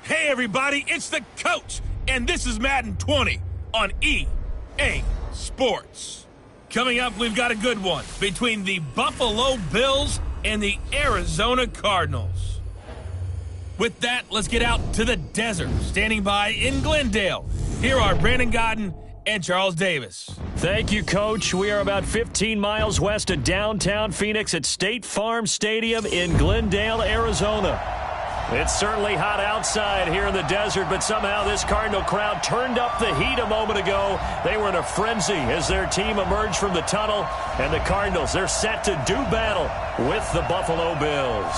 Hey everybody, it's the coach, and this is Madden 20 on EA Sports. Coming up, we've got a good one between the Buffalo Bills and the Arizona Cardinals. With that, let's get out to the desert. Standing by in Glendale, here are Brandon Godden and Charles Davis. Thank you, Coach. We are about 15 miles west of downtown Phoenix at State Farm Stadium in Glendale, Arizona. It's certainly hot outside here in the desert, but somehow this Cardinal crowd turned up the heat a moment ago. They were in a frenzy as their team emerged from the tunnel, and the Cardinals, they're set to do battle with the Buffalo Bills.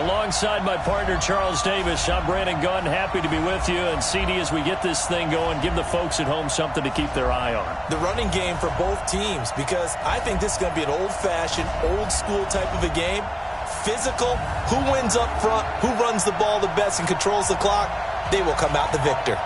Alongside my partner, Charles Davis, I'm Brandon Gunn, happy to be with you. And CD, as we get this thing going, give the folks at home something to keep their eye on. The running game for both teams, because I think this is going to be an old-fashioned, old-school type of a game. Physical, who wins up front, who runs the ball the best and controls the clock, they will come out the victor.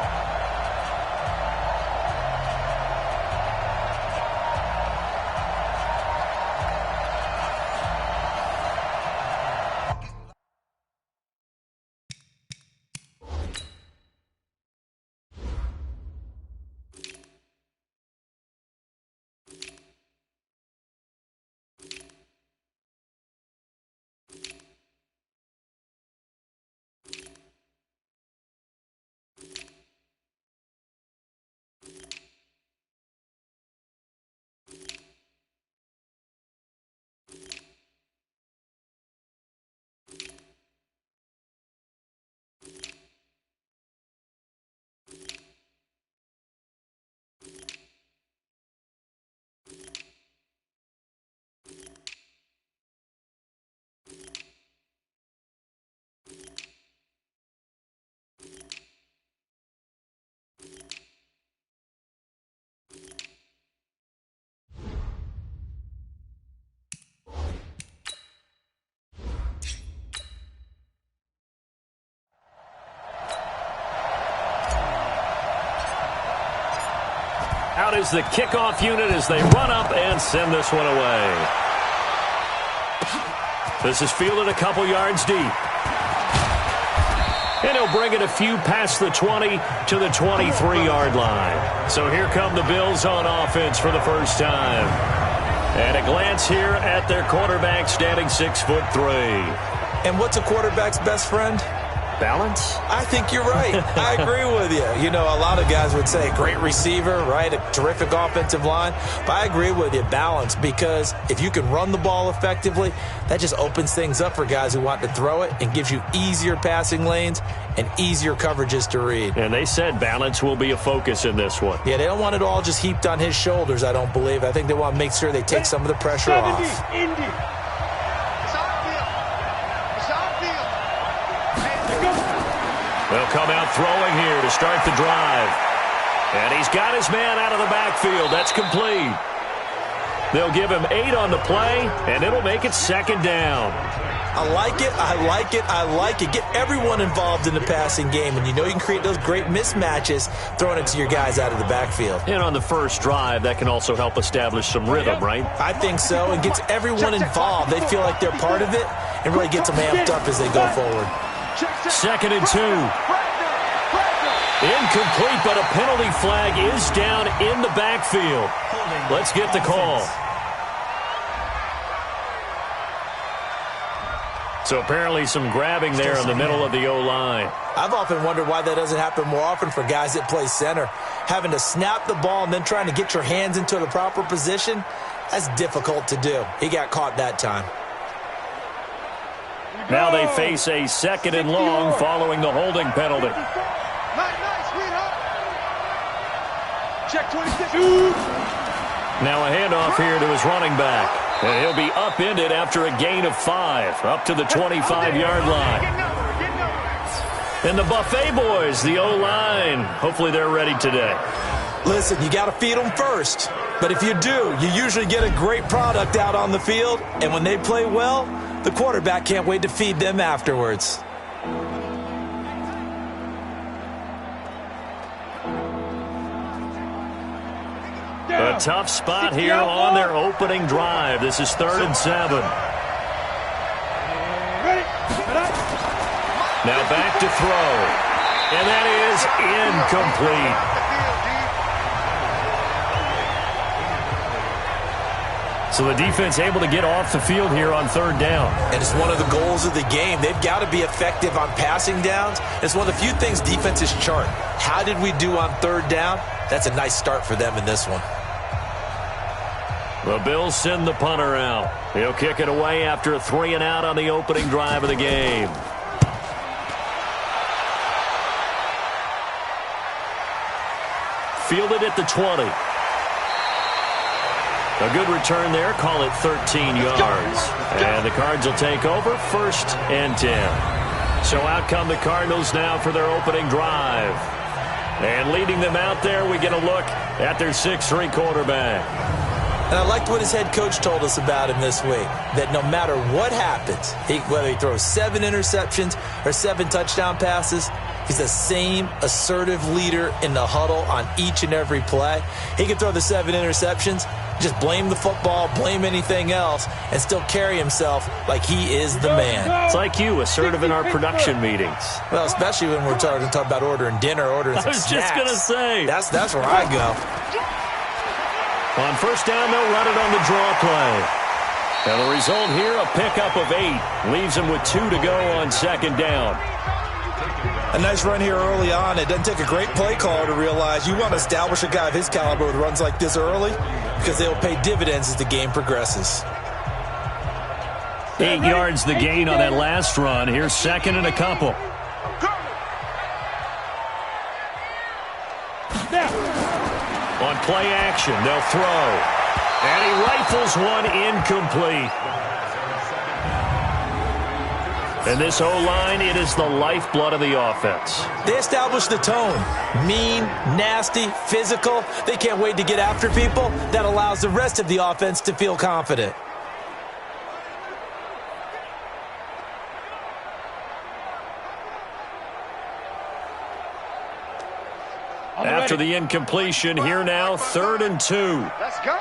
Out is the kickoff unit as they run up and send this one away. This is fielded a couple yards deep. And he'll bring it a few past the 20 to the 23-yard line. So here come the Bills on offense for the first time. And a glance here at their quarterback standing 6'3". And what's a quarterback's best friend? Balance? I think you're right. I agree with you. You know, a lot of guys would say great receiver, right? A terrific offensive line. But I agree with you, balance, because if you can run the ball effectively, that just opens things up for guys who want to throw it and gives you easier passing lanes and easier coverages to read. And they said balance will be a focus in this one. Yeah, they don't want it all just heaped on his shoulders, I don't believe. I think they want to make sure they take some of the pressure off. They'll come out throwing here to start the drive. And he's got his man out of the backfield. That's complete. They'll give him 8 on the play, and it'll make it second down. I like it, I like it, I like it. Get everyone involved in the passing game, and you know you can create those great mismatches throwing it to your guys out of the backfield. And on the first drive, that can also help establish some rhythm, right? I think so, and gets everyone involved. They feel like they're part of it and really gets them amped up as they go forward. Second and 2. Incomplete, but a penalty flag is down in the backfield. Let's get the call. So apparently some grabbing there in the middle of the O-line. I've often wondered why that doesn't happen more often for guys that play center. Having to snap the ball and then trying to get your hands into the proper position, that's difficult to do. He got caught that time. Now they face a second and long following the holding penalty. Check 26. Now a handoff here to his running back. And he'll be upended after a gain of 5, up to the 25-yard line. And the Buffet boys, the O-line, hopefully they're ready today. Listen, you got to feed them first. But if you do, you usually get a great product out on the field. And when they play well, the quarterback can't wait to feed them afterwards. A tough spot here on their opening drive. This is 3rd and 7. Now back to throw. And that is incomplete. So the defense able to get off the field here on third down. And it's one of the goals of the game. They've got to be effective on passing downs. It's one of the few things defenses chart. How did we do on third down? That's a nice start for them in this one. The Bills send the punter out. He'll kick it away after a 3-and-out on the opening drive of the game. Fielded at the 20. A good return there. Call it 13 yards. And the Cards will take over 1st and 10. So out come the Cardinals now for their opening drive. And leading them out there, we get a look at their 6'3" quarterback. And I liked what his head coach told us about him this week, that no matter what happens, whether he throws 7 interceptions or 7 touchdown passes, he's the same assertive leader in the huddle on each and every play. He can throw the 7 interceptions, just blame the football, blame anything else, and still carry himself like he is the man. It's like you, assertive in our production meetings. Well, especially when we're talking about ordering dinner, ordering some snacks. I was just going to say. That's where I go. On first down, they'll run it on the draw play. And the result here, a pickup of 8. Leaves them with 2 to go on second down. A nice run here early on. It doesn't take a great play caller to realize you want to establish a guy of his caliber with runs like this early because they will pay dividends as the game progresses. 8 yards the gain on that last run. Here's 2nd and a couple. On play action, they'll throw. And he rifles one incomplete. And this O-line, it is the lifeblood of the offense. They establish the tone. Mean, nasty, physical. They can't wait to get after people. That allows the rest of the offense to feel confident. After the incompletion, here now, 3rd and 2. Let's go.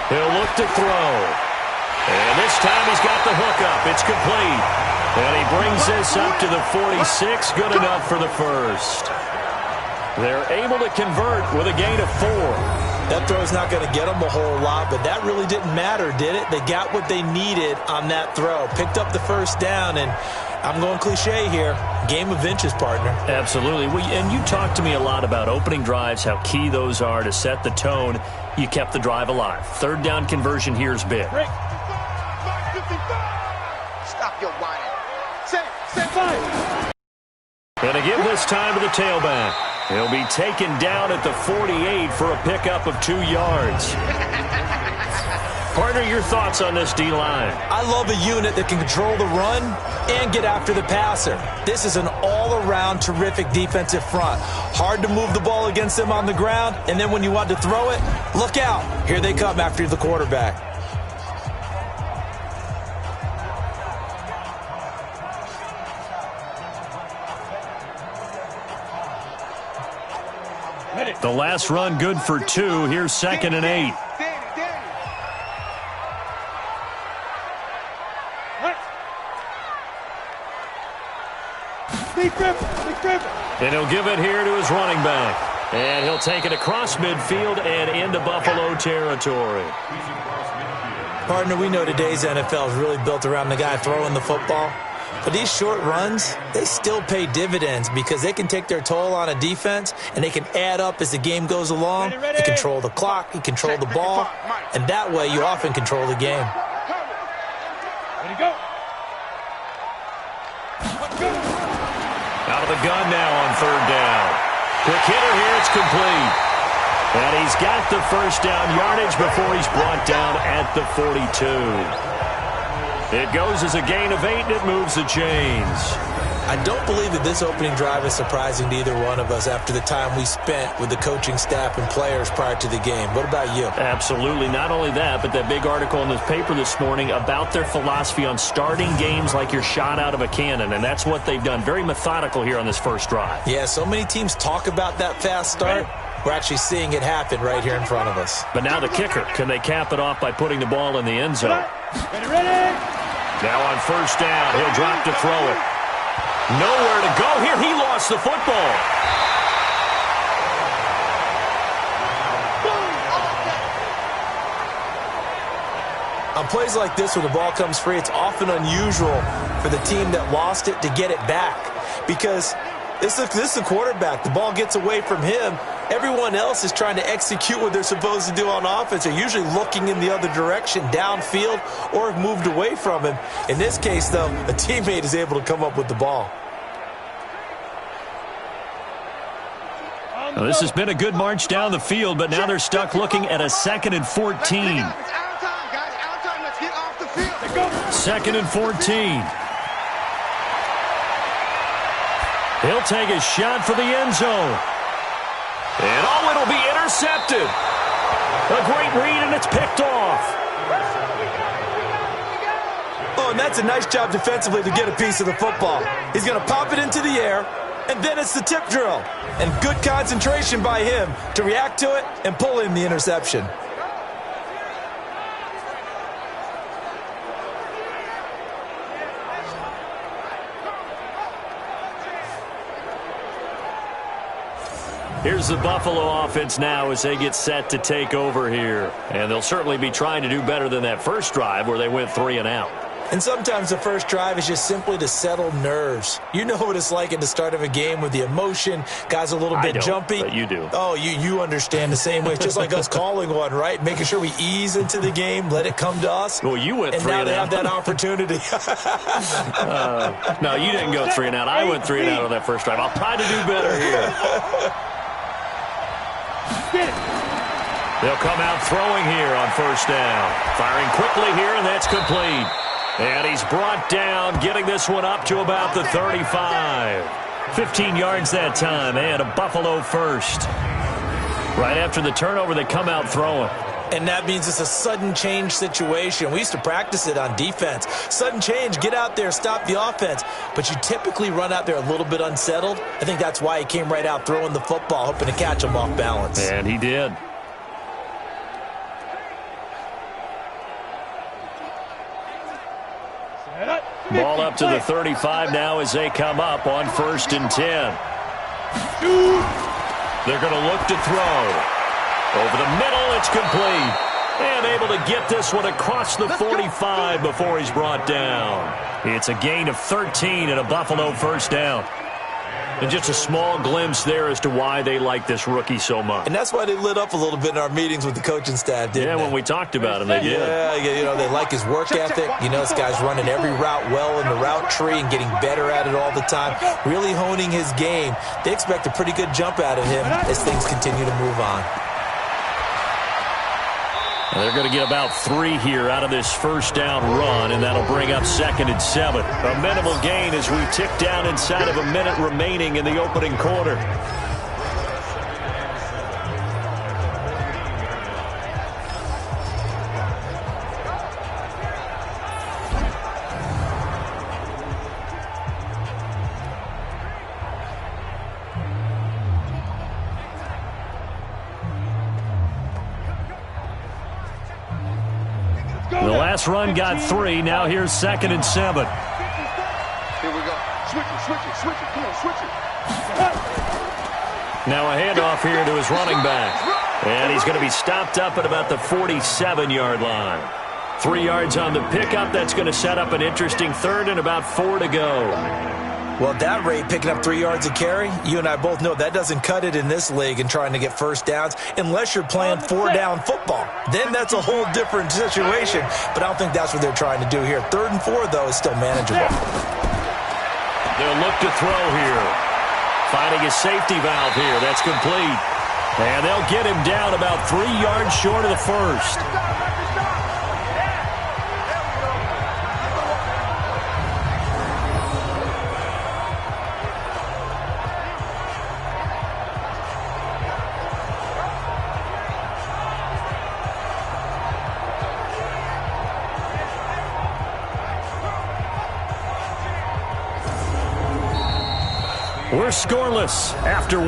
He'll look to throw. And this time he's got the hookup. It's complete. And he brings this up to the 46. Good enough for the first. They're able to convert with a gain of 4. That throw's not going to get them a whole lot, but that really didn't matter, did it? They got what they needed on that throw. Picked up the first down, and I'm going cliche here. Game of inches, partner. Absolutely. And you talked to me a lot about opening drives, how key those are to set the tone. You kept the drive alive. 3rd down conversion here is big. Stop your whining. Say 5. And to give this time to the tailback. He'll be taken down at the 48 for a pickup of 2 yards. Partner, your thoughts on this D-line? I love a unit that can control the run and get after the passer. This is an all-around terrific defensive front. Hard to move the ball against them on the ground, and then when you want to throw it, look out. Here they come after the quarterback. The last run good for 2. Here's 2nd and 8. And he'll give it here to his running back. And he'll take it across midfield and into Buffalo territory. Partner, we know today's NFL is really built around the guy throwing the football. But these short runs, they still pay dividends because they can take their toll on a defense and they can add up as the game goes along. You control the clock, you control the ball, and that way you often control the game. Ready, go. Out of the gun now on 3rd down. Quick hitter here, it's complete. And he's got the first down yardage before he's brought down at the 42. It goes as a gain of 8, and it moves the chains. I don't believe that this opening drive is surprising to either one of us after the time we spent with the coaching staff and players prior to the game. What about you? Absolutely. Not only that, but that big article in the paper this morning about their philosophy on starting games like you're shot out of a cannon, and that's what they've done. Very methodical here on this first drive. Yeah, so many teams talk about that fast start. we're actually seeing it happen right here in front of us. But now the kicker. Can they cap it off by putting the ball in the end zone? Ready. Now on first down, he'll drop to throw it. Nowhere to go here. He lost the football. On plays like this, when the ball comes free, it's often unusual for the team that lost it to get it back. Because this is the quarterback. The ball gets away from him. Everyone else is trying to execute what they're supposed to do on offense. They're usually looking in the other direction, downfield, or have moved away from him. In this case, though, a teammate is able to come up with the ball. Now, this has been a good march down the field, but now they're stuck looking at a 2nd and 14. It's our time, guys. Our time. Let's get off the field. Let's go. 2nd and 14. He'll take a shot for the end zone. And it'll be intercepted. A great read, and it's picked off. Oh, and that's a nice job defensively to get a piece of the football. He's going to pop it into the air, and then it's the tip drill. And good concentration by him to react to it and pull in the interception. Here's the Buffalo offense now as they get set to take over here. And they'll certainly be trying to do better than that first drive where they went 3 and out. And sometimes the first drive is just simply to settle nerves. You know what it's like at the start of a game with the emotion. Guys a little bit jumpy. But you do. Oh, you understand the same way. It's just like us calling one, right? Making sure we ease into the game, let it come to us. Well, you went 3 and out. And now they have that opportunity. No, you didn't go 3 and out. I went 3 and out on that first drive. I'll try to do better here. They'll come out throwing here on first down. Firing quickly here, and that's complete. And he's brought down, getting this one up to about the 35. 15 yards that time, and a Buffalo first. Right after the turnover, they come out throwing. And that means it's a sudden change situation. We used to practice it on defense. Sudden change, get out there, stop the offense. But you typically run out there a little bit unsettled. I think that's why he came right out throwing the football, hoping to catch him off balance. And he did. Ball up to the 35 now as they come up on 1st and 10. They're going to look to throw. Over the middle, it's complete. And able to get this one across the 45 before he's brought down. It's a gain of 13 and a Buffalo first down. And just a small glimpse there as to why they like this rookie so much. And that's why they lit up a little bit in our meetings with the coaching staff, didn't they? Yeah, when we talked about him, they did. Yeah, they like his work ethic. This guy's running every route well in the route tree and getting better at it all the time, really honing his game. They expect a pretty good jump out of him as things continue to move on. And they're going to get about 3 here out of this first down run, and that'll bring up 2nd and 7. A minimal gain as we tick down inside of a minute remaining in the opening quarter. The last run got 3. Now here's 2nd and 7. Here we go. Switch it. Come on, switch it. Now a handoff here to his running back. And he's going to be stopped up at about the 47-yard line. 3 yards on the pickup. That's going to set up an interesting 3rd and about 4 to go. Well, at that rate, picking up 3 yards a carry, you and I both know that doesn't cut it in this league and trying to get first downs unless you're playing 4-down football. Then that's a whole different situation, but I don't think that's what they're trying to do here. 3rd and 4, though, is still manageable. They'll look to throw here. Finding a safety valve here. That's complete. And they'll get him down about 3 yards short of the first. We're scoreless after 1.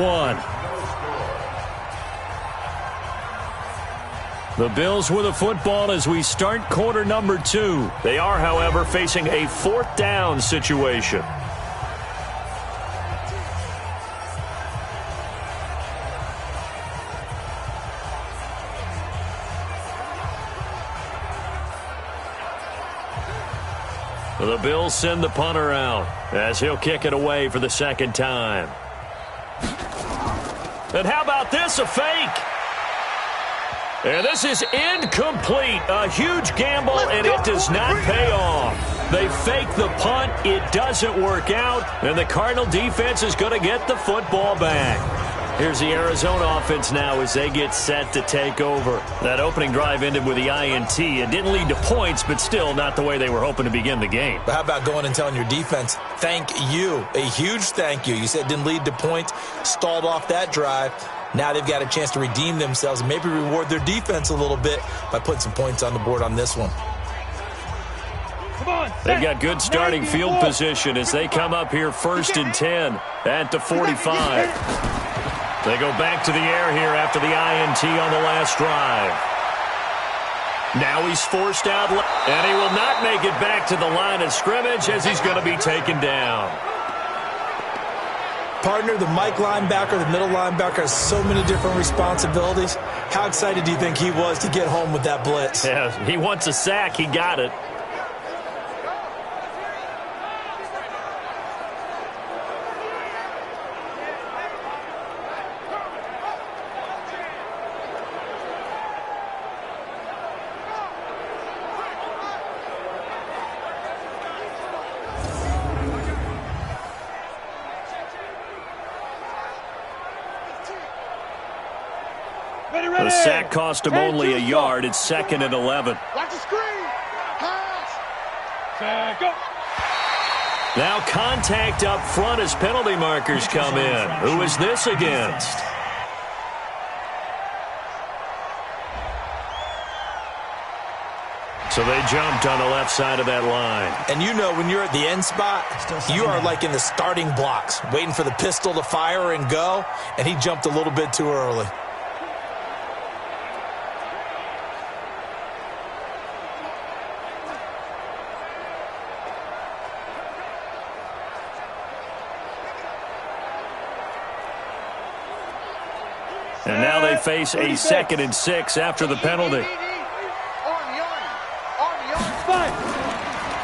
The Bills with a football as we start quarter number 2. They are, however, facing a 4th down situation. The Bills send the punter out as he'll kick it away for the 2nd time. And how about this, a fake? And this is incomplete. A huge gamble, and it does not pay off. They fake the punt. It doesn't work out, and the Cardinal defense is going to get the football back. Here's the Arizona offense now as they get set to take over. That opening drive ended with the INT. It didn't lead to points, but still not the way they were hoping to begin the game. But how about going and telling your defense, thank you, a huge thank you. You said it didn't lead to points, stalled off that drive. Now they've got a chance to redeem themselves and maybe reward their defense a little bit by putting some points on the board on this one. They've got good starting field position as they come up here 1st and 10 at the 45. They go back to the air here after the INT on the last drive. Now he's forced out, and he will not make it back to the line of scrimmage as he's going to be taken down. Partner, the Mike linebacker, the middle linebacker has so many different responsibilities. How excited do you think he was to get home with that blitz? Yeah, he wants a sack. He got it. The sack cost him only a yard. It's 2nd and 11. Watch the screen. Pass. Go. Now contact up front as penalty markers come in. Who is this against? So they jumped on the left side of that line. And you know when you're at the end spot, you are like in the starting blocks, waiting for the pistol to fire and go, and he jumped a little bit too early. And now they face a 2nd and 6 after the penalty.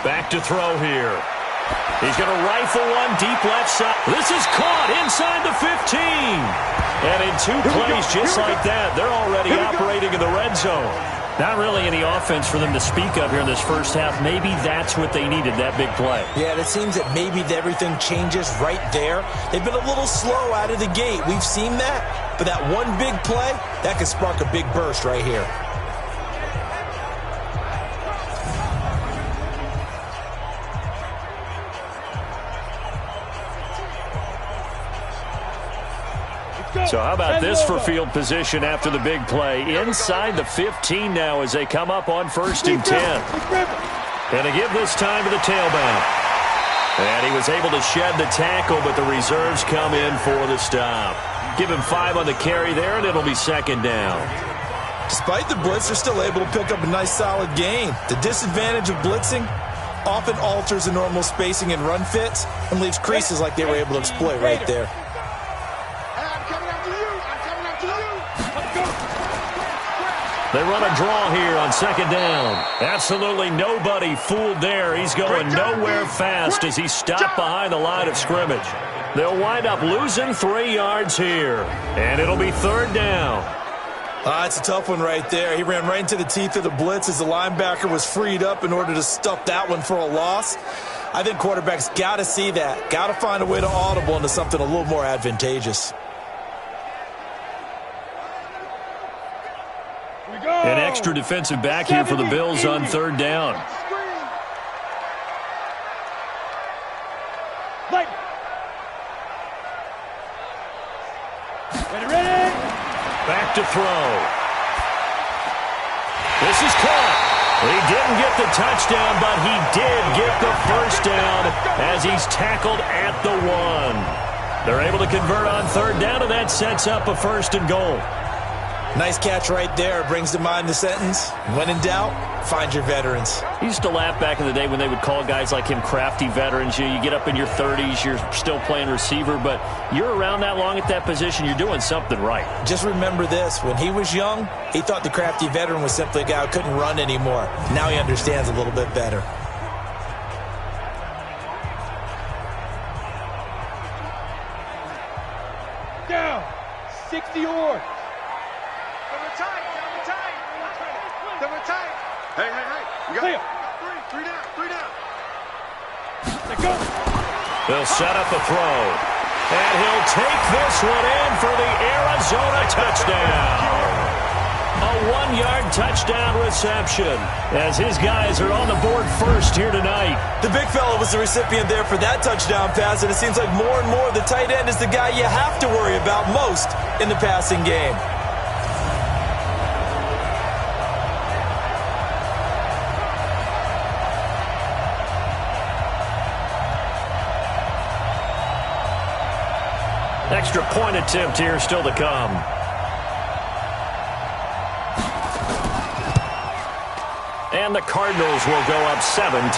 Back to throw here. He's going to rifle one deep left side. This is caught inside the 15. And in 2 plays just like that, they're already operating in the red zone. Not really any offense for them to speak of here in this first half. Maybe that's what they needed, that big play. Yeah, it seems that maybe everything changes right there. They've been a little slow out of the gate. We've seen that. But that one big play, that could spark a big burst right here. So how about this for field position after the big play? Inside the 15 now as they come up on 1st and 10. And they give this time to the tailback. And he was able to shed the tackle, but the reserves come in for the stop. Give him 5 on the carry there, and it'll be 2nd down. Despite the blitz, they're still able to pick up a nice solid gain. The disadvantage of blitzing often alters the normal spacing and run fits and leaves creases like they were able to exploit right there. They run a draw here on 2nd down. Absolutely nobody fooled there. He's going nowhere fast as he stopped behind the line of scrimmage. They'll wind up losing 3 yards here. And it'll be 3rd down. It's a tough one right there. He ran right into the teeth of the blitz as the linebacker was freed up in order to stuff that one for a loss. I think quarterbacks got to see that. Got to find a way to audible into something a little more advantageous. An extra defensive back here for the Bills on 3rd down. Back to throw. This is caught. He didn't get the touchdown, but he did get the 1st down as he's tackled at the 1. They're able to convert on 3rd down, and that sets up a 1st and goal. Nice catch right there. Brings to mind the sentence, when in doubt, find your veterans. I used to laugh back in the day when they would call guys like him crafty veterans. You get up in your 30s, you're still playing receiver, but you're around that long at that position, you're doing something right. Just remember this. When he was young, he thought the crafty veteran was simply a guy who couldn't run anymore. Now he understands a little bit better. Down. 60 yards. Hey. You got three down. They go. They'll set up a throw. And he'll take this one in for the Arizona touchdown. A 1-yard touchdown reception as his guys are on the board first here tonight. The big fella was the recipient there for that touchdown pass, and it seems like more and more the tight end is the guy you have to worry about most in the passing game. Extra point attempt here still to come. And the Cardinals will go up 7-0.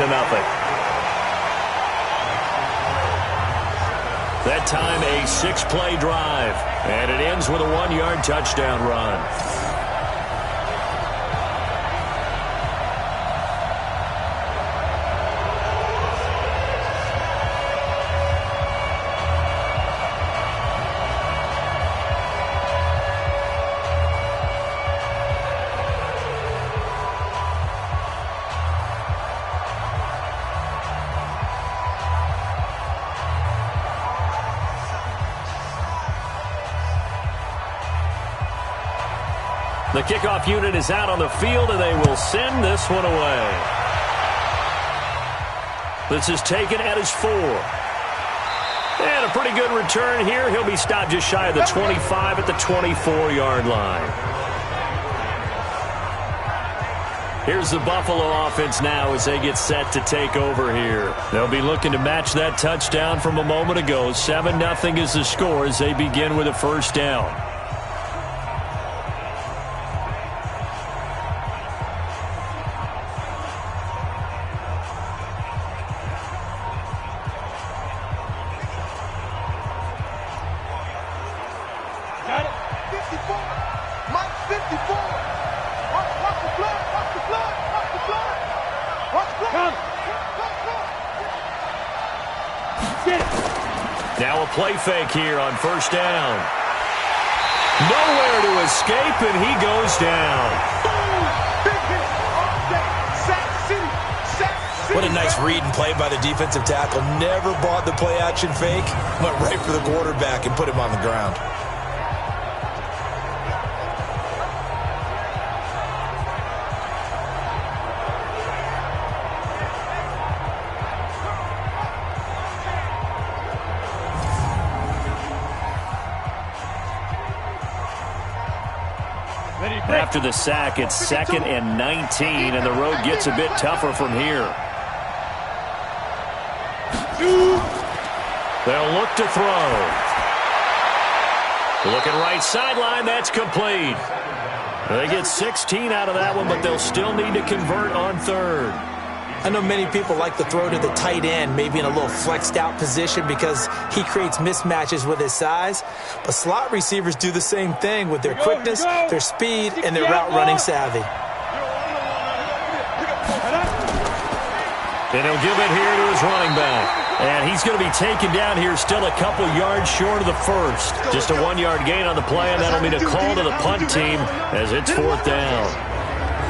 That time a 6-play drive. And it ends with a 1-yard touchdown run. The kickoff unit is out on the field, and they will send this one away. This is taken at his 4. And a pretty good return here. He'll be stopped just shy of the 25 at the 24-yard line. Here's the Buffalo offense now as they get set to take over here. They'll be looking to match that touchdown from a moment ago. 7-0 is the score as they begin with a first down. Now a play fake here on first down. Nowhere to escape, and he goes down. What a nice read and play by the defensive tackle. Never bought the play-action fake. Went right for the quarterback and put him on the ground. After the sack, it's 2nd and 19, and the road gets a bit tougher from here. They'll look to throw. Looking right sideline, that's complete. They get 16 out of that one, but they'll still need to convert on third. I know many people like to throw to the tight end, maybe in a little flexed out position because he creates mismatches with his size. But slot receivers do the same thing with their quickness, their speed, and their route running savvy. And he'll give it here to his running back. And he's going to be taken down here still a couple yards short of the first. Just a 1-yard gain on the play, and that'll mean a call to the punt team as it's 4th down.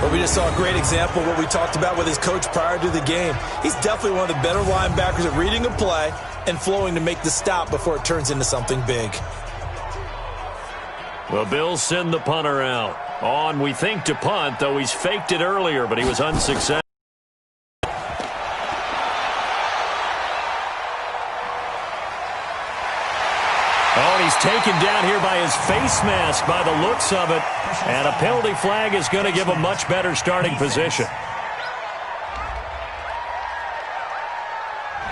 Well, we just saw a great example of what we talked about with his coach prior to the game. He's definitely one of the better linebackers at reading a play and flowing to make the stop before it turns into something big. The Bills send the punter out. On, we think, to punt, though he's faked it earlier, but he was unsuccessful. Oh, and he's taken down here by his face mask by the looks of it. And a penalty flag is going to give a much better starting position.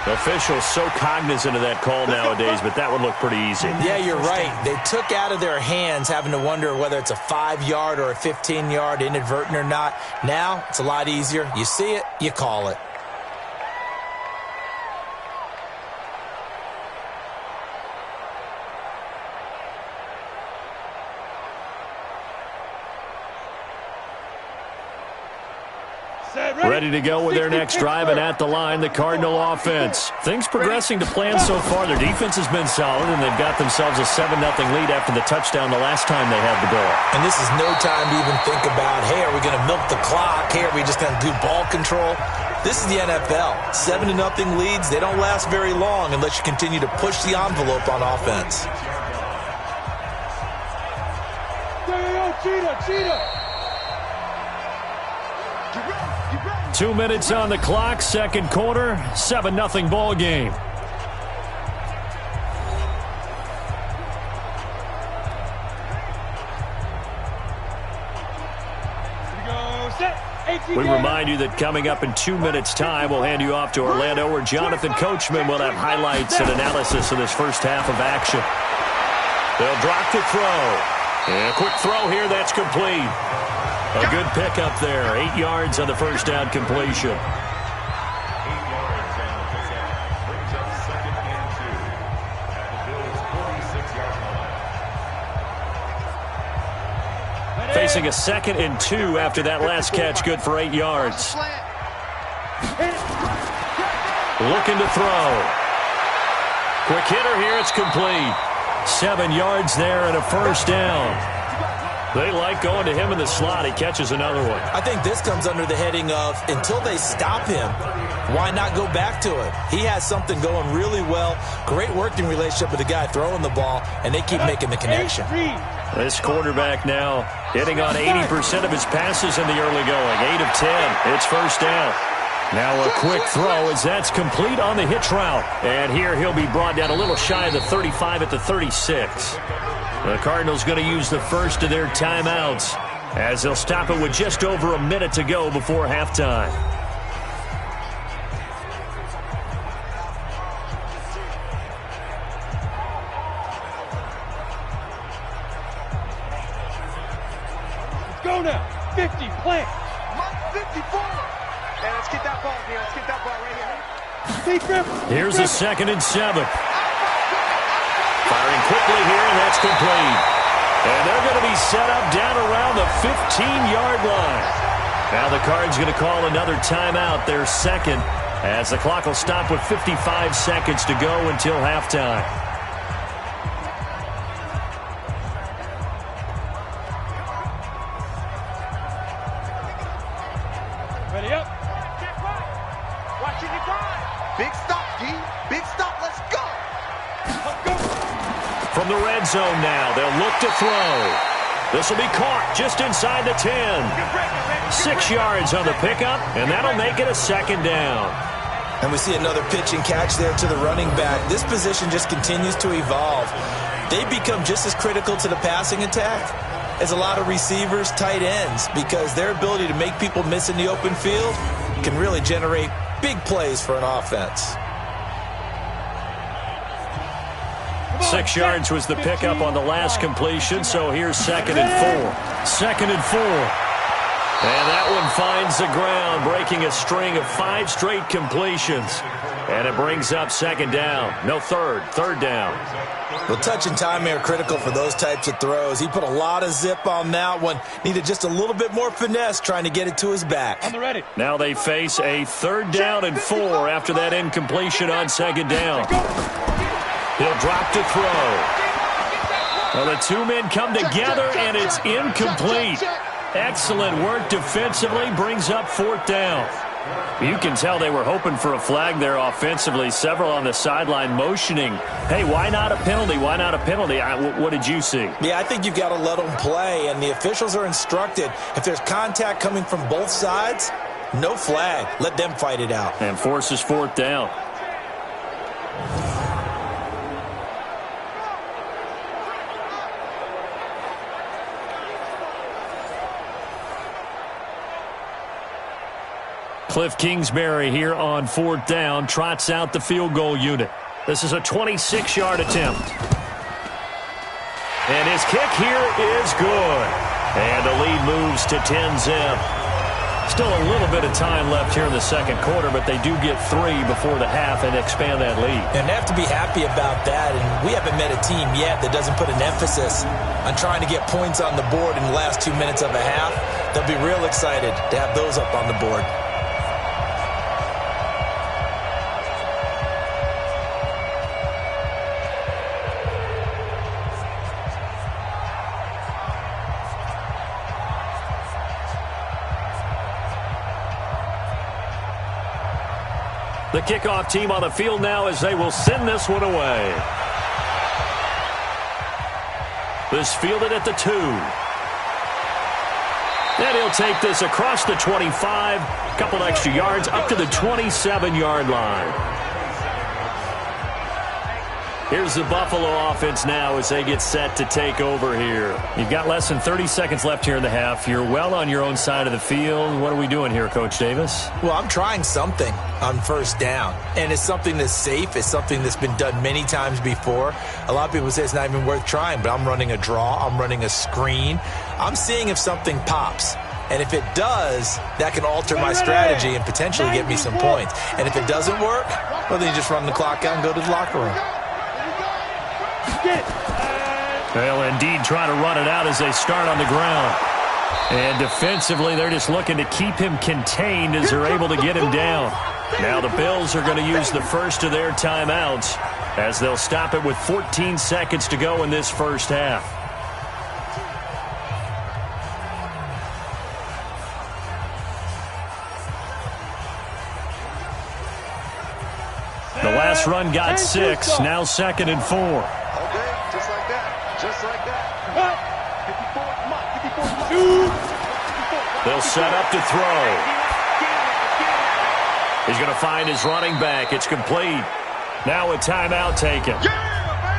Officials so cognizant of that call nowadays, but that would look pretty easy. Yeah, you're right. They took out of their hands having to wonder whether it's a 5-yard or a 15-yard, inadvertent or not. Now, it's a lot easier. You see it, you call it. Ready to go with their next drive, and at the line, the Cardinal offense. Things progressing to plan so far. Their defense has been solid, and they've got themselves a 7-0 lead after the touchdown the last time they had the ball. And this is no time to even think about, hey, are we going to milk the clock? Hey, are we just going to do ball control? This is the NFL. 7-0 leads, they don't last very long unless you continue to push the envelope on offense. Cheetah! 2 minutes on the clock, second quarter, 7-0 ball game. We remind you that coming up in 2 minutes' time, we'll hand you off to Orlando, where Jonathan Coachman will have highlights and analysis of this first half of action. They'll drop to throw. And a quick throw here, that's complete. A good pickup there. 8 yards on the first down completion. 8 yards on the pickup. Brings up 2nd and 2 at the Bills' 46-yard line. Facing a 2nd and 2 after that last catch, good for 8 yards. Looking to throw. Quick hitter here, it's complete. 7 yards there and a first down. They like going to him in the slot. He catches another one. I think this comes under the heading of, until they stop him, why not go back to it? He has something going really well. Great working relationship with the guy throwing the ball, and they keep making the connection. This quarterback now hitting on 80% of his passes in the early going. 8 of 10. It's first down. Now a quick throw as that's complete on the hitch route. And here he'll be brought down a little shy of the 35 at the 36. The Cardinals going to use the first of their timeouts as they'll stop it with just over a minute to go before halftime. Let's go now. 50, play. 54. And let's get that ball here. Let's get that ball right here. Here's a 2nd and 7. Firing quickly here, and that's complete. And they're going to be set up down around the 15-yard line. Now the Cards going to call another timeout, their second, as the clock will stop with 55 seconds to go until halftime. Ready up. Watching it drive. Big stop, D. Big stop. Let's go. Let's go. From the red zone now, they'll look to throw. This will be caught just inside the 10. 6 yards on the pickup, and that'll make it a 2nd down. And we see another pitch and catch there to the running back. This position just continues to evolve. They become just as critical to the passing attack as a lot of receivers, tight ends, because their ability to make people miss in the open field can really generate big plays for an offense. 6 yards was the pickup on the last completion, so here's 2nd and 4. 2nd and 4. And that one finds the ground, breaking a string of 5 straight completions. And it brings up 2nd down. No, third down. Well, touch and time are critical for those types of throws. He put a lot of zip on that one. Needed just a little bit more finesse trying to get it to his back. On the ready. Now they face a 3rd down and 4 after that incompletion on 2nd down. He'll drop to throw. Well, the two men come together, and it's incomplete. Excellent work defensively, brings up 4th down. You can tell they were hoping for a flag there offensively. Several on the sideline motioning, hey, why not a penalty? Why not a penalty? What did you see? Yeah, I think you've got to let them play, and the officials are instructed, if there's contact coming from both sides, no flag. Let them fight it out. And forces 4th down. Cliff Kingsbury here on 4th down, trots out the field goal unit. This is a 26-yard attempt. And his kick here is good. And the lead moves to 10-zip. Still a little bit of time left here in the second quarter, but they do get 3 before the half and expand that lead. And they have to be happy about that. And we haven't met a team yet that doesn't put an emphasis on trying to get points on the board in the last 2 minutes of a half. They'll be real excited to have those up on the board. The kickoff team on the field now as they will send this one away. This fielded at the 2. And he'll take this across the 25. A couple extra yards up to the 27-yard line. Here's the Buffalo offense now as they get set to take over here. You've got less than 30 seconds left here in the half. You're well on your own side of the field. What are we doing here, Coach Davis? Well, I'm trying something on first down, and it's something that's safe. It's something that's been done many times before. A lot of people say it's not even worth trying, but I'm running a draw. I'm running a screen. I'm seeing if something pops. And if it does, that can alter my strategy and potentially get me some points. And if it doesn't work, well, then you just run the clock out and go to the locker room. They'll indeed try to run it out as they start on the ground. And defensively, they're just looking to keep him contained as they're able to get him down. Now the Bills are going to use the first of their timeouts as they'll stop it with 14 seconds to go in this first half. The last run got 6, now 2nd and 4. Okay, just like that. Just like that. 54, come on, 54. They'll set up to throw. He's going to find his running back. It's complete. Now a timeout taken.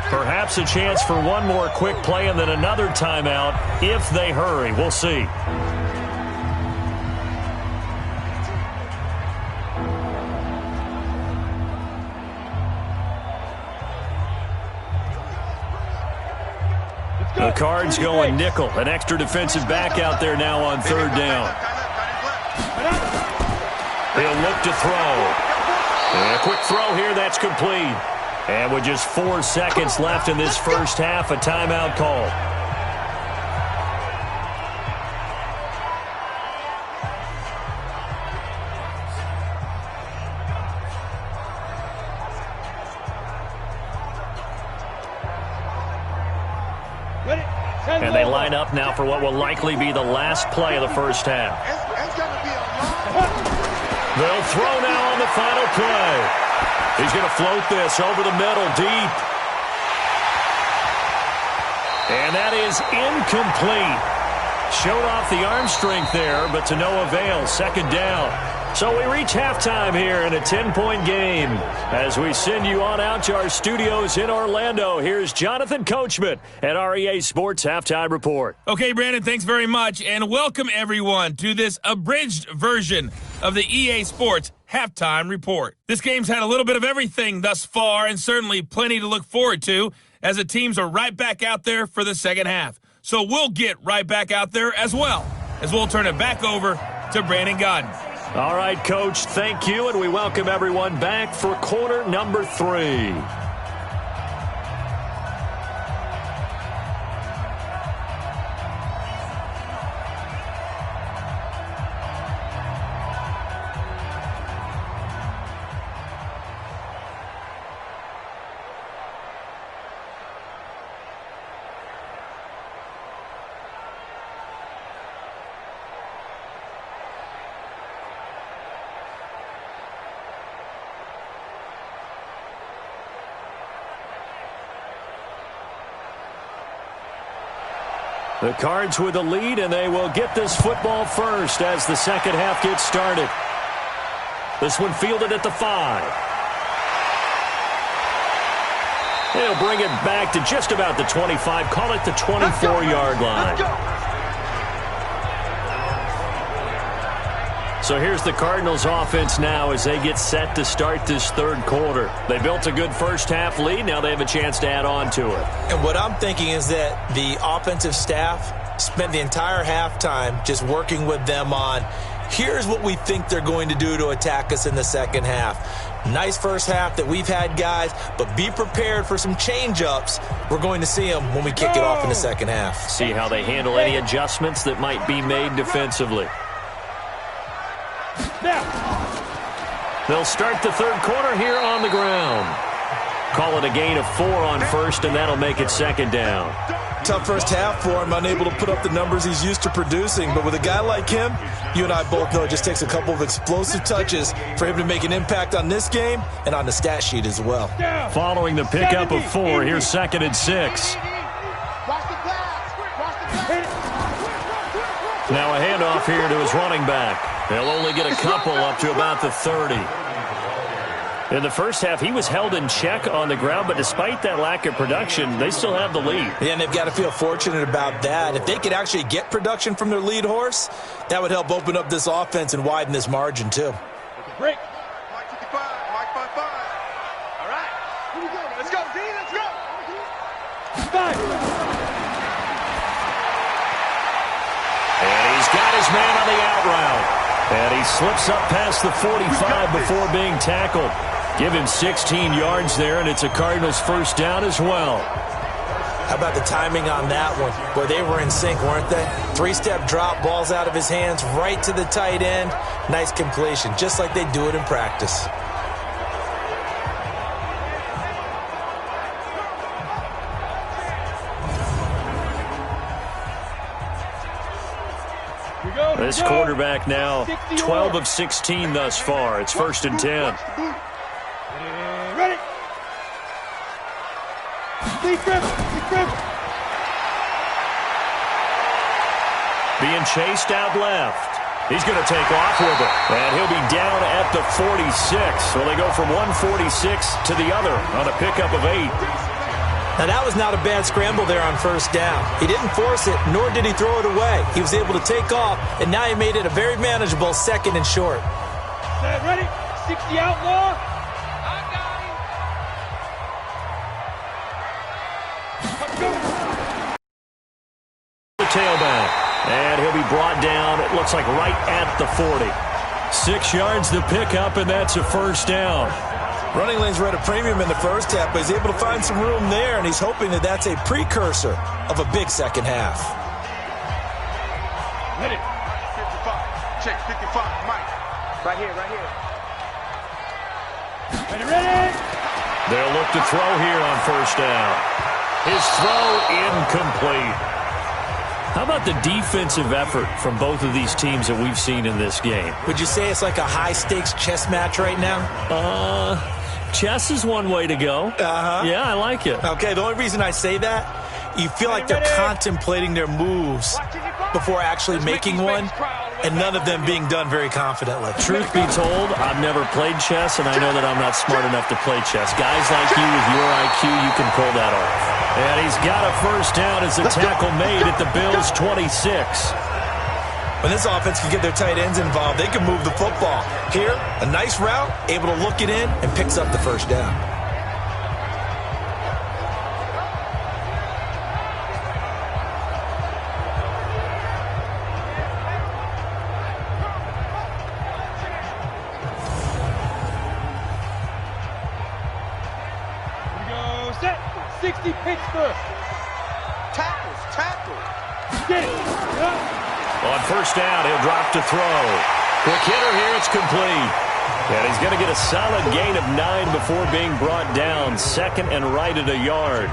Perhaps a chance for one more quick play and then another timeout if they hurry. We'll see. The Cards going nickel. An extra defensive back out there now on 3rd down. He'll look to throw. And a quick throw here, that's complete. And with just 4 seconds left in this first half, a timeout call. And they line up now for what will likely be the last play of the first half. They'll throw now on the final play. He's going to float this over the middle deep. And that is incomplete. Showed off the arm strength there, but to no avail. 2nd down. So we reach halftime here in a 10-point game. As we send you on out to our studios in Orlando, here's Jonathan Coachman at REA Sports Halftime Report. Okay, Brandon, thanks very much, and welcome everyone to this abridged version of the EA Sports Halftime Report. This game's had a little bit of everything thus far, and certainly plenty to look forward to, as the teams are right back out there for the second half. So we'll get right back out there as well, as we'll turn it back over to Brandon Godden. All right, Coach, thank you, and we welcome everyone back for quarter number 3. The Cards with the lead, and they will get this football first as the second half gets started. This one fielded at the 5. They'll bring it back to just about the 25. Call it the 24-yard line. So here's the Cardinals offense now as they get set to start this third quarter. They built a good first half lead. Now they have a chance to add on to it. And what I'm thinking is that the offensive staff spent the entire halftime just working with them on, here's what we think they're going to do to attack us in the second half. Nice first half that we've had, guys, but be prepared for some change-ups. We're going to see them when we kick it off in the second half. See how they handle any adjustments that might be made defensively. They'll start the third quarter here on the ground. Call it a gain of 4 on first, and that'll make it second down. Tough first half for him, unable to put up the numbers he's used to producing. But with a guy like him, you and I both know it just takes a couple of explosive touches for him to make an impact on this game and on the stat sheet as well. Following the pickup of 4, here's 2nd and 6. Now a handoff here to his running back. They'll only get a couple up to about the 30. In the first half, he was held in check on the ground, but despite that lack of production, they still have the lead. Yeah, and they've got to feel fortunate about that. If they could actually get production from their lead horse, that would help open up this offense and widen this margin, too. Break. Mike 55, Mike 55. All right. Here we go. Let's go, D. Let's go. 5. And he's got his man on the out route. And he slips up past the 45 before being tackled. Give him 16 yards there, and it's a Cardinals first down as well. How about the timing on that one? Boy, they were in sync, weren't they? 3-step drop, balls out of his hands, right to the tight end. Nice completion, just like they do it in practice. This quarterback now 12 of 16 thus far. It's 1st and 10. Ready. Being chased out left. He's going to take off with it. And he'll be down at the 46. Well, they go from 146 to the other on a pickup of 8. Now, that was not a bad scramble there on first down. He didn't force it, nor did he throw it away. He was able to take off, and now he made it a very manageable 2nd and short. Ready? 60 outlaw. The tailback. And he'll be brought down, it looks like right at the 40. 6 yards the pickup, and that's a first down. Running lanes were at a premium in the first half, but he's able to find some room there, and he's hoping that that's a precursor of a big second half. Ready. 55. Check 55. Mike. Right here, right here. Ready. They'll look to throw here on first down. His throw incomplete. How about the defensive effort from both of these teams that we've seen in this game? Would you say it's like a high-stakes chess match right now? Chess is one way to go. Yeah, I like it. Okay, the only reason I say that, you feel like they're contemplating their moves before actually making one, and none of them being done very confidently. Truth be told, I've never played chess, and I know that I'm not smart enough to play chess. Guys like you with your IQ, you can pull that off. And he's got a first down as the tackle made at the Bills' 26. When this offense can get their tight ends involved, they can move the football. Here, a nice route, able to look it in, and picks up the first down. Here we go. Set. 60 Pittsburgh. Tackle. Get it. Yeah. On first down, he'll drop to throw. Quick hitter here, it's complete. And he's going to get a solid gain of 9 before being brought down. 2nd and right at a yard.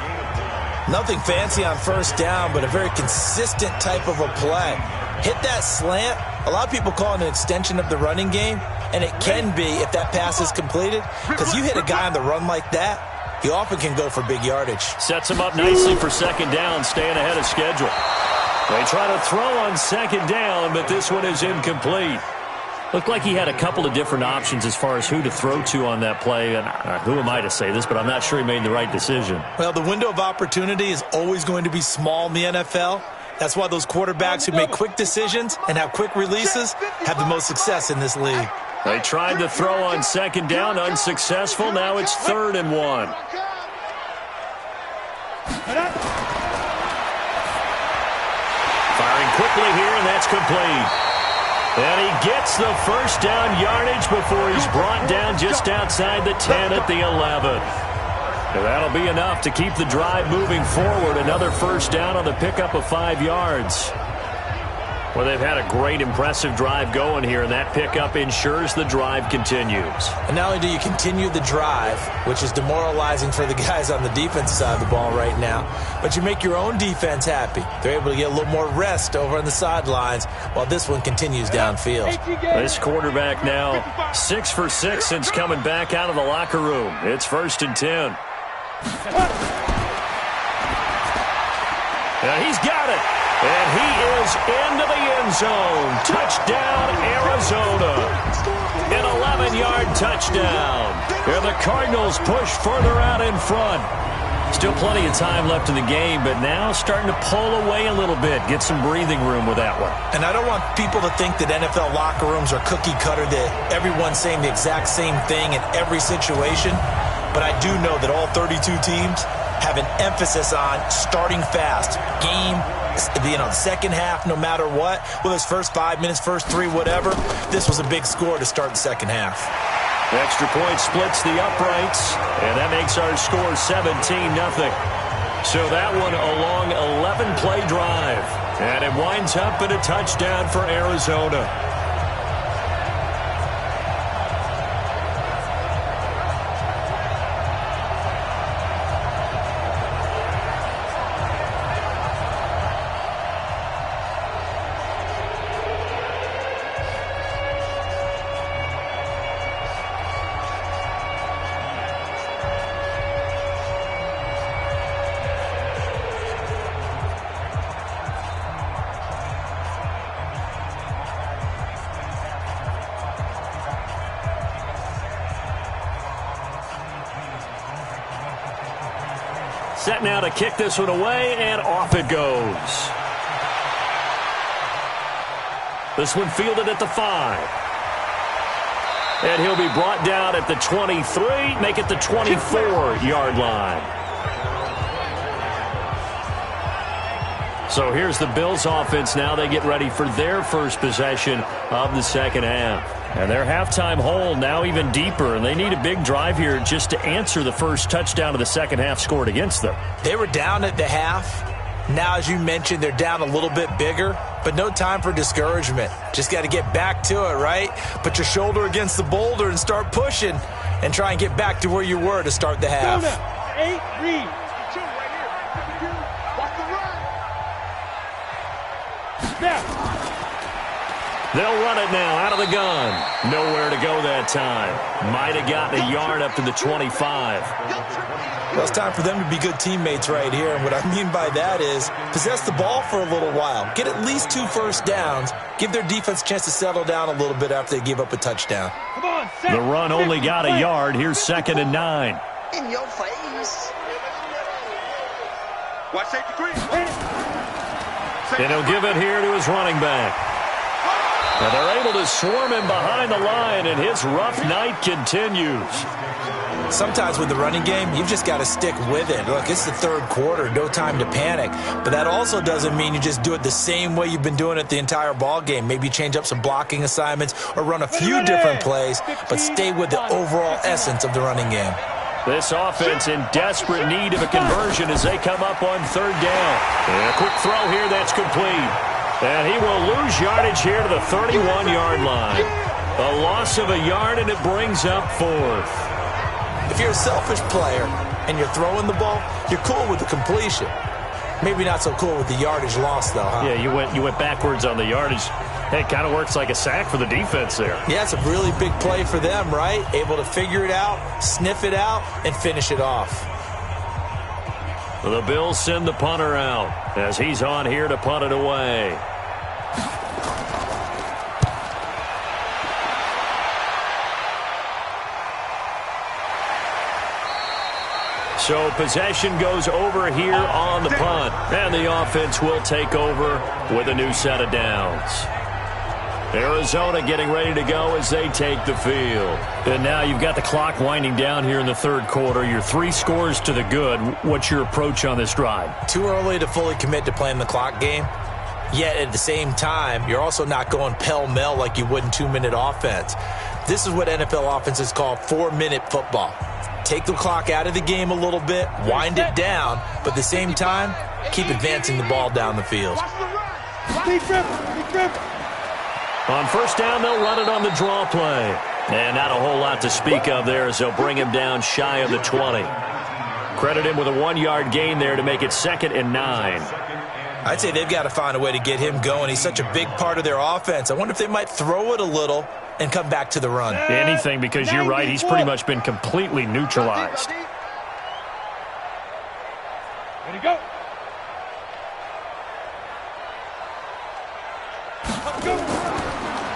Nothing fancy on first down, but a very consistent type of a play. Hit that slant. A lot of people call it an extension of the running game, and it can be if that pass is completed, because you hit a guy on the run like that, he often can go for big yardage. Sets him up nicely for 2nd down, staying ahead of schedule. They try to throw on 2nd down, but this one is incomplete. Looked like he had a couple of different options as far as who to throw to on that play. And who am I to say this, but I'm not sure he made the right decision. Well, the window of opportunity is always going to be small in the NFL, That's why those quarterbacks who make quick decisions and have quick releases have the most success in this league. They tried to throw on second down, unsuccessful. Now it's 3rd and 1. Firing quickly here, and that's complete. And he gets the first down yardage before he's brought down just outside the 10 at the 11. And that'll be enough to keep the drive moving forward. Another first down on the pickup of 5 yards. Well, they've had a great, impressive drive going here, and that pickup ensures the drive continues. And not only do you continue the drive, which is demoralizing for the guys on the defensive side of the ball right now, but you make your own defense happy. They're able to get a little more rest over on the sidelines while this one continues downfield. This quarterback now 6 for 6 since coming back out of the locker room. It's 1st and 10. And he's got it. And he is into the end zone. Touchdown, Arizona. An 11-yard touchdown. And the Cardinals push further out in front. Still plenty of time left in the game, but now starting to pull away a little bit. Get some breathing room with that one. And I don't want people to think that NFL locker rooms are cookie cutter, that everyone's saying the exact same thing in every situation. But I do know that all 32 teams have an emphasis on starting fast. Second half, no matter what, whether it's first 5 minutes, first 3, whatever, this was a big score to start the second half. Extra point splits the uprights, and that makes our score 17-0. So that one a long 11-play drive, and it winds up in a touchdown for Arizona. Set now to kick this one away, and off it goes. This one fielded at the 5. And he'll be brought down at the 23, make it the 24-yard line. So here's the Bills offense now. They get ready for their first possession of the second half. And their halftime hole now even deeper, and they need a big drive here just to answer the first touchdown of the second half scored against them. They were down at the half. Now, as you mentioned, they're down a little bit bigger, but no time for discouragement. Just got to get back to it, right? Put your shoulder against the boulder and start pushing and try and get back to where you were to start the half. 8, read. 2 right here. Watch the run. Snap. They'll run it now out of the gun. Nowhere to go that time. Might have gotten a yard up to the 25. Well, it's time for them to be good teammates right here. And what I mean by that is possess the ball for a little while. Get at least 2 first downs. Give their defense a chance to settle down a little bit after they give up a touchdown. Come on, the run only got a yard. Here's 2nd and 9. In your face. Watch safety 3. And he'll give it here to his running back. And they're able to swarm him behind the line, and his rough night continues. Sometimes with the running game, you've just got to stick with it. Look, it's the 3rd quarter, no time to panic. But that also doesn't mean you just do it the same way you've been doing it the entire ball game. Maybe change up some blocking assignments or run a few different plays, but stay with the overall essence of the running game. This offense in desperate need of a conversion as they come up on 3rd down. And a quick throw here that's complete. And he will lose yardage here to the 31-yard line. A loss of a yard, and it brings up 4th. If you're a selfish player and you're throwing the ball, you're cool with the completion. Maybe not so cool with the yardage loss, though, huh? Yeah, you went backwards on the yardage. Hey, it kind of works like a sack for the defense there. Yeah, it's a really big play for them, right? Able to figure it out, sniff it out, and finish it off. The Bills send the punter out as he's on here to punt it away. So possession goes over here on the punt. And the offense will take over with a new set of downs. Arizona getting ready to go as they take the field. And now you've got the clock winding down here in the third quarter. You're 3 scores to the good. What's your approach on this drive? Too early to fully commit to playing the clock game. Yet at the same time, you're also not going pell-mell like you would in 2-minute offense. This is what NFL offenses call 4-minute football. Take the clock out of the game a little bit, wind it down, but at the same time, keep advancing the ball down the field. On first down, they'll run it on the draw play. And not a whole lot to speak of there as they'll bring him down shy of the 20. Credit him with a 1-yard gain there to make it 2nd and 9. I'd say they've got to find a way to get him going. He's such a big part of their offense. I wonder if they might throw it a little and come back to the run. Anything, because you're right. He's pretty much been completely neutralized. Ready to go.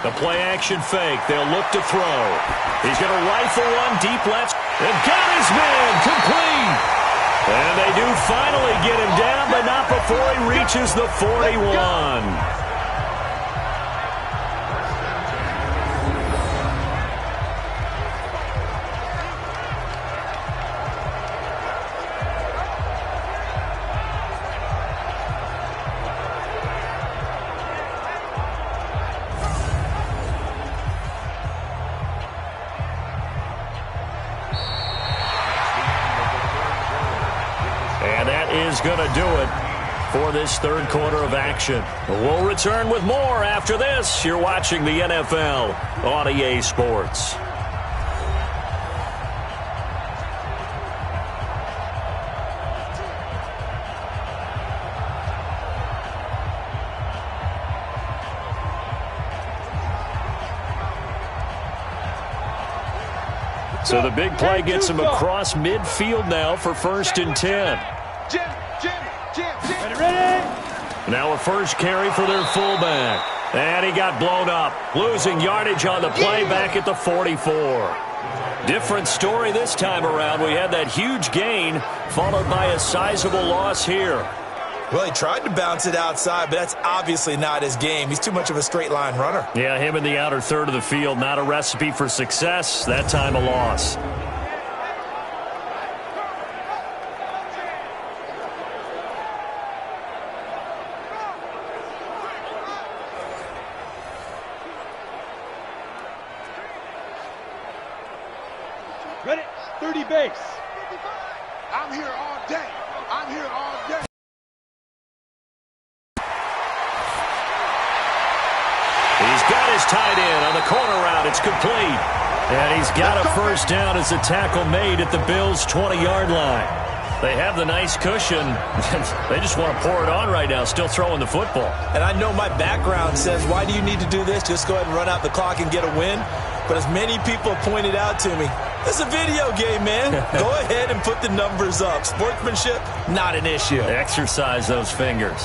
The play-action fake. They'll look to throw. He's going to rifle one deep left. And got his man complete. And they do finally get him down, but not before he reaches the 41. Going to do it for this third quarter of action. We'll return with more after this. You're watching the NFL on EA Sports. So the big play gets him across midfield now for 1st and 10. Ready. Now a first carry for their fullback. And he got blown up. Losing yardage on the play back at the 44. Different story this time around. We had that huge gain followed by a sizable loss here. Well, he tried to bounce it outside, but that's obviously not his game. He's too much of a straight-line runner. Yeah, him in the outer third of the field. Not a recipe for success. That time a loss. Ready, 30 base. I'm here all day. I'm here all day. He's got his tight end on the corner route. It's complete. And he's got a first down as the tackle made at the Bills' 20-yard line. They have the nice cushion. They just want to pour it on right now, still throwing the football. And I know my background says, why do you need to do this? Just go ahead and run out the clock and get a win. But as many people have pointed out to me, it's a video game, man. Go ahead and put the numbers up. Sportsmanship, not an issue. Exercise those fingers.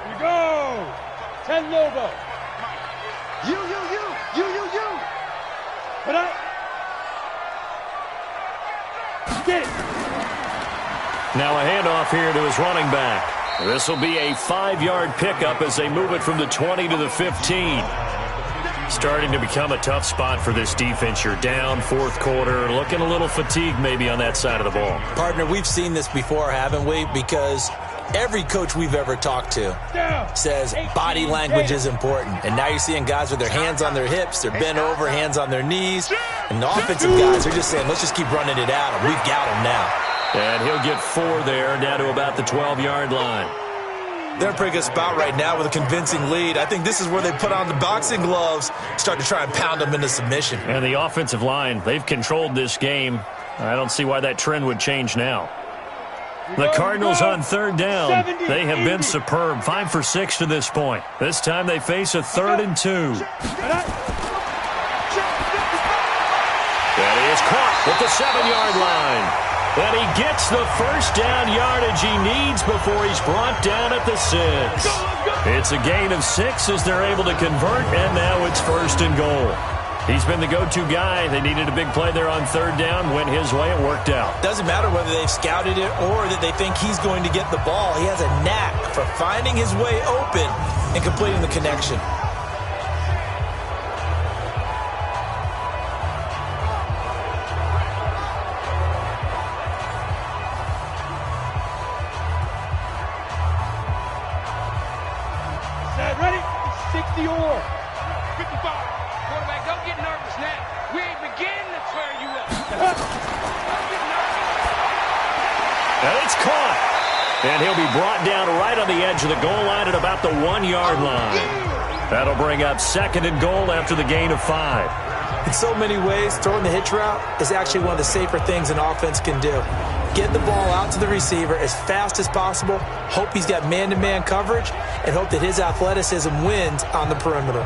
Here we go. 10 Lobo. You. Put up. Get it. Now a handoff here to his running back. This will be a 5-yard pickup as they move it from the 20 to the 15. Starting to become a tough spot for this defense. You're down fourth quarter, looking a little fatigued maybe on that side of the ball. Partner, we've seen this before, haven't we? Because every coach we've ever talked to says body language is important. And now you're seeing guys with their hands on their hips, they're bent over, hands on their knees. And the offensive guys are just saying, let's just keep running it at him. We've got him now. And he'll get 4 there, down to about the 12-yard line. They're in a pretty good spot right now with a convincing lead. I think this is where they put on the boxing gloves, start to try and pound them into submission. And the offensive line, they've controlled this game. I don't see why that trend would change now. The Cardinals on third down. They have been superb. 5 for 6 to this point. This time they face a 3rd and 2. And he is caught at the 7-yard line. And he gets the first down yardage he needs before he's brought down at the 6. It's a gain of 6 as they're able to convert, and now it's 1st and goal. He's been the go-to guy. They needed a big play there on third down. Went his way. It worked out. Doesn't matter whether they've scouted it or that they think he's going to get the ball. He has a knack for finding his way open and completing the connection. Ready? 60 or 55. Quarterback, don't get nervous now. We ain't beginning to tear you up. Don't get nervous. And it's caught. And he'll be brought down right on the edge of the goal line at about the 1-yard line. That'll bring up 2nd and goal after the gain of 5. In so many ways, throwing the hitch route is actually one of the safer things an offense can do. Get the ball out to the receiver as fast as possible, hope he's got man-to-man coverage, and hope that his athleticism wins on the perimeter.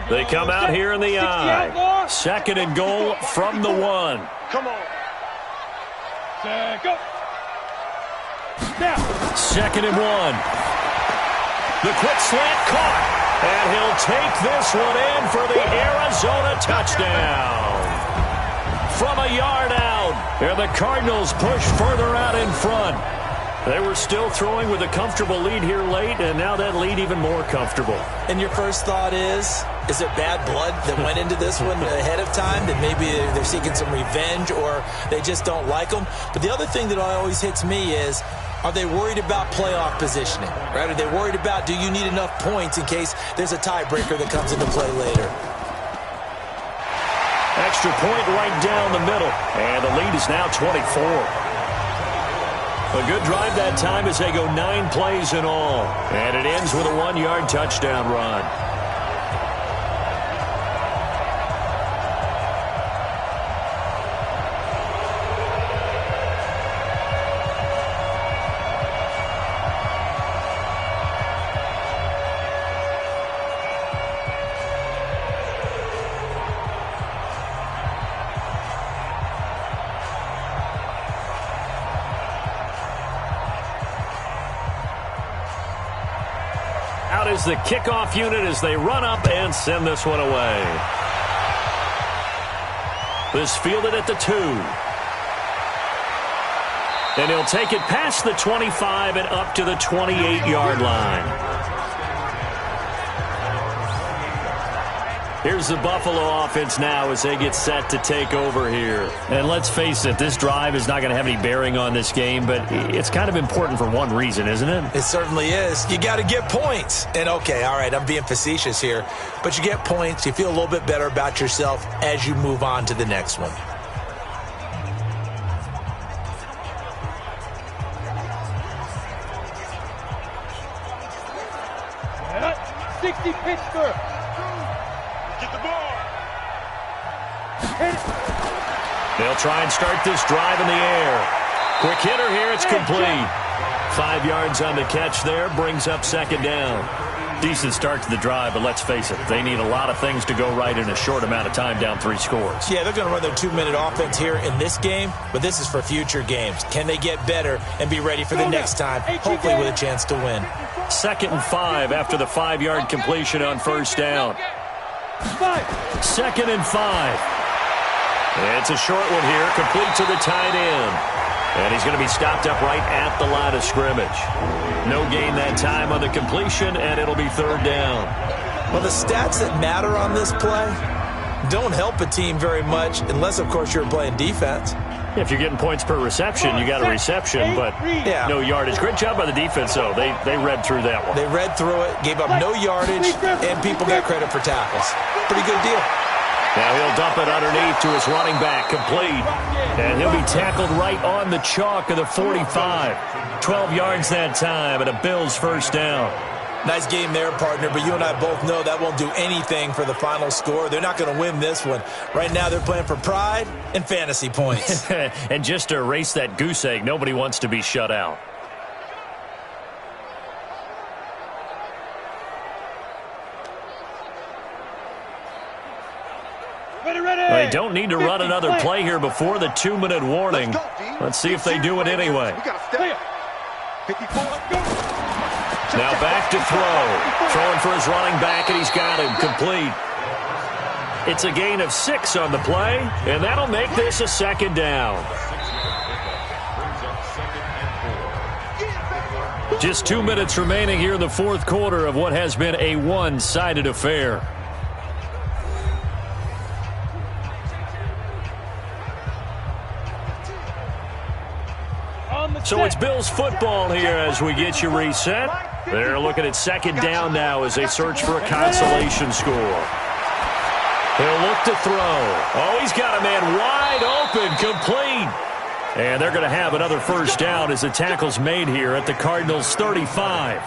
They come out here in the I. 2nd and goal from the 1. Come on. Go. Now. 2nd and 1. The quick slant caught. And he'll take this one in for the Arizona touchdown. From a yard out. And the Cardinals push further out in front. They were still throwing with a comfortable lead here late, and now that lead even more comfortable. And your first thought is there bad blood that went into this one ahead of time, that maybe they're seeking some revenge or they just don't like them? But the other thing that always hits me is, are they worried about playoff positioning? Right? Are they worried about, do you need enough points in case there's a tiebreaker that comes into play later? Extra point right down the middle, and the lead is now 24. A good drive that time as they go 9 plays in all. And it ends with a 1-yard touchdown run. Out is the kickoff unit as they run up and send this one away. This fielded at the 2. And he'll take it past the 25 and up to the 28-yard line. Here's the Buffalo offense now as they get set to take over here. And let's face it, this drive is not going to have any bearing on this game, but it's kind of important for one reason, isn't it? It certainly is. You got to get points. And okay, all right, I'm being facetious here, but you get points, you feel a little bit better about yourself as you move on to the next one. Yeah. 60 Pittsburgh. Get the ball. Hit it. They'll try and start this drive in the air. Quick hitter here, it's complete. 5 yards on the catch there, brings up 2nd down. Decent start to the drive, but let's face it, they need a lot of things to go right in a short amount of time, down 3 scores. Yeah, they're going to run their 2-minute offense here in this game, but this is for future games. Can they get better and be ready for the next time, hopefully with a chance to win? 2nd and 5 after the 5-yard completion on 1st down. 2nd and 5. It's a short one here, complete to the tight end. And he's going to be stopped up right at the line of scrimmage. No gain that time on the completion, and it'll be 3rd down. Well, the stats that matter on this play don't help a team very much unless, of course, you're playing defense. If you're getting points per reception, you got a reception, but no yardage. Great job by the defense, though. They read through that one. They read through it, gave up no yardage, and people got credit for tackles. Pretty good deal. Now he'll dump it underneath to his running back, complete. And he'll be tackled right on the chalk of the 45. 12 yards that time, and a Bills 1st down. Nice game there, partner, but you and I both know that won't do anything for the final score. They're not going to win this one. Right now they're playing for pride and fantasy points. And just to erase that goose egg, nobody wants to be shut out. Ready. they don't need to run another play here before the 2-minute warning. Let's see if they do it anyway. Now back to throw. Throwing for his running back, and he's got him complete. It's a gain of 6 on the play, and that'll make this a second down. Just 2 minutes remaining here in the fourth quarter of what has been a one-sided affair. So it's Bills football here as we get you reset. They're looking at second down now as they search for a consolation score. He'll look to throw. Oh, he's got a man wide open, complete. And they're going to have another first down as the tackle's made here at the Cardinals' 35.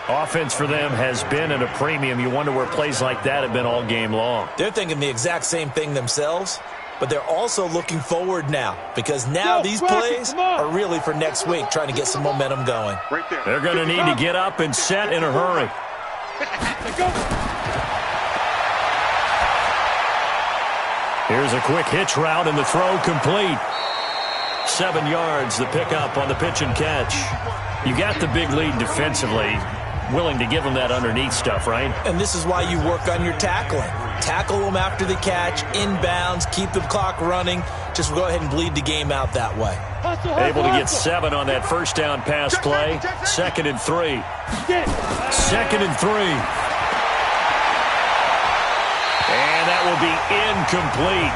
Offense for them has been at a premium. You wonder where plays like that have been all game long. They're thinking the exact same thing themselves, but they're also looking forward now because now these plays are really for next week, trying to get some momentum going. They're going to need to get up and set in a hurry. Here's a quick hitch route, and the throw complete. 7 yards, the pickup on the pitch and catch. You got the big lead defensively. Willing to give them that underneath stuff, right? And this is why you work on your tackling. Tackle them after the catch, inbounds, keep the clock running. Just go ahead and bleed the game out that way. Able to get 7 on that first down pass play. 2nd and 3. 2nd and 3. And that will be incomplete.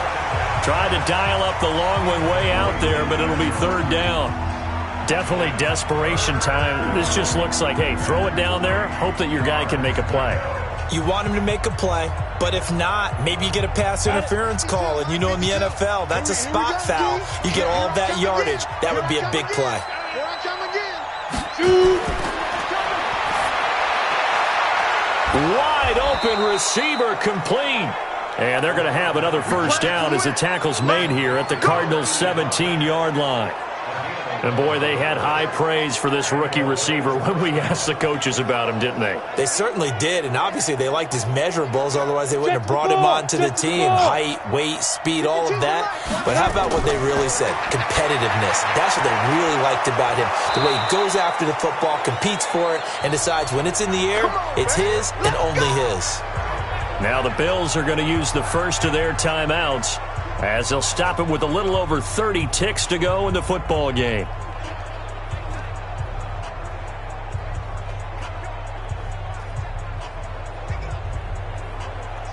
Tried to dial up the long one way out there, but it'll be 3rd down. Definitely desperation time. This just looks like, hey, throw it down there, hope that your guy can make a play. You want him to make a play, but if not, maybe you get a pass interference call, and you know in the NFL, that's a spot foul. You get all of that yardage. That would be a big play. Wide open receiver complete. And they're going to have another first down as the tackle's made here at the Cardinals' 17-yard line. And, boy, they had high praise for this rookie receiver when we asked the coaches about him, didn't they? They certainly did, and obviously they liked his measurables. Otherwise, they wouldn't have brought him onto the team. Height, weight, speed, all of that. But how about what they really said? Competitiveness. That's what they really liked about him. The way he goes after the football, competes for it, and decides when it's in the air, it's his and only his. Now the Bills are going to use the first of their timeouts as they'll stop it with a little over 30 ticks to go in the football game.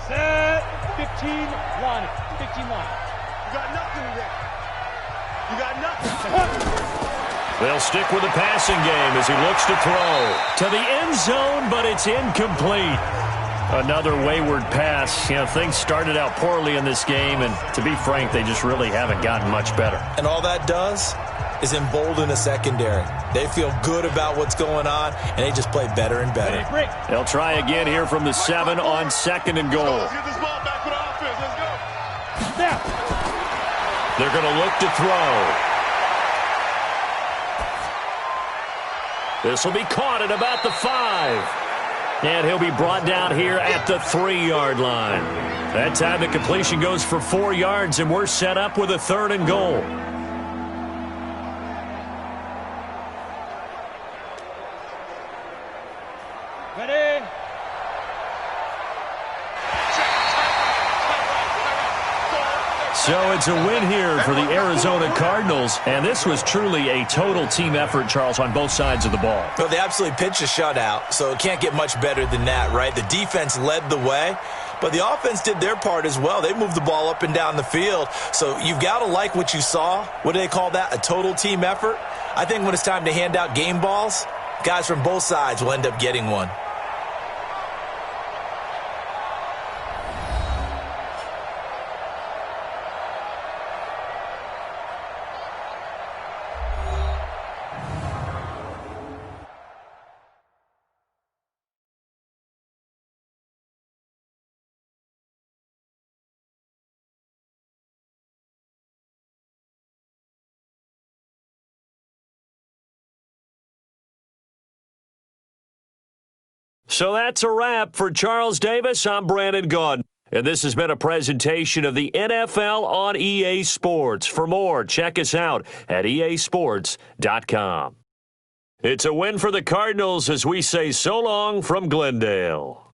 Set. 15 line. 15 line. You got nothing today. You got nothing. They'll stick with the passing game as he looks to throw to the end zone, but it's incomplete. Another wayward pass. You know, things started out poorly in this game, and to be frank, they just really haven't gotten much better. And all that does is embolden a secondary. They feel good about what's going on, and they just play better and better. They'll try again here from the 7 on 2nd and goal. Let's get this ball back with offense. Let's go. Now. They're going to look to throw. This will be caught at about the 5. And he'll be brought down here at the 3-yard line. That time the completion goes for 4 yards, and we're set up with a 3rd and goal. Ready. So it's a win here for the Arizona Cardinals, and this was truly a total team effort, Charles, on both sides of the ball. Well, they absolutely pitched a shutout, so it can't get much better than that, right? The defense led the way, but the offense did their part as well. They moved the ball up and down the field, so you've got to like what you saw. What do they call that? A total team effort? I think when it's time to hand out game balls, guys from both sides will end up getting one. So that's a wrap for Charles Davis. I'm Brandon Gaudin. And this has been a presentation of the NFL on EA Sports. For more, check us out at easports.com. It's a win for the Cardinals as we say so long from Glendale.